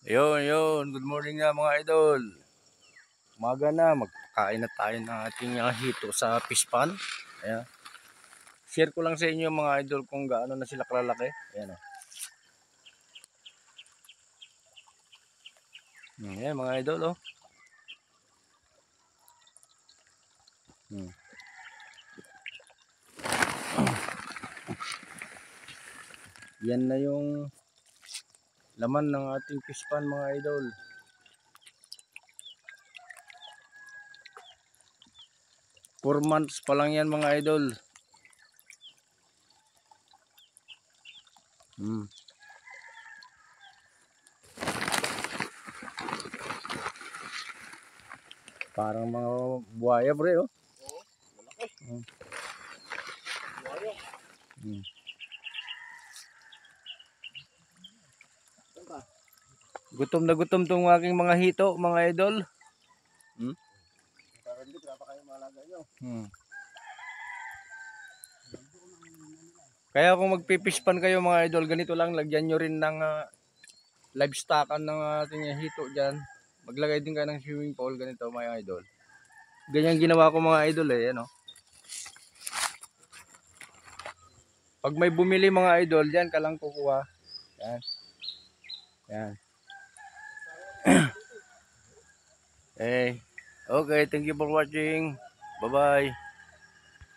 Yun. Good morning nga mga idol. Umaga na, magkain na tayo ng ating hito sa fish pan. Ayan. Share ko lang sa inyo mga idol kung gaano na sila kalalaki. Ayan o. Ayan mga idol o. Yan na yung laman ng ating fish pan mga idol. Four months pa lang yan mga idol. Parang mga buhaya pre oh. Oo, malaki. Buhaya. Gutom na gutom tong aking mga hito mga idol. Parang hindi, pinapa kayo malaga nyo. Kaya kung magpipish pan kayo mga idol, ganito lang, lagyan nyo rin ng livestockan ng ating hito dyan. Maglagay din kayo ng swimming pool, ganito mga idol. Ganyan ginawa ko mga idol eh, ano. Pag may bumili mga idol, dyan ka lang kukuha. Yan. Yan. Okay, thank you for watching. Bye-bye.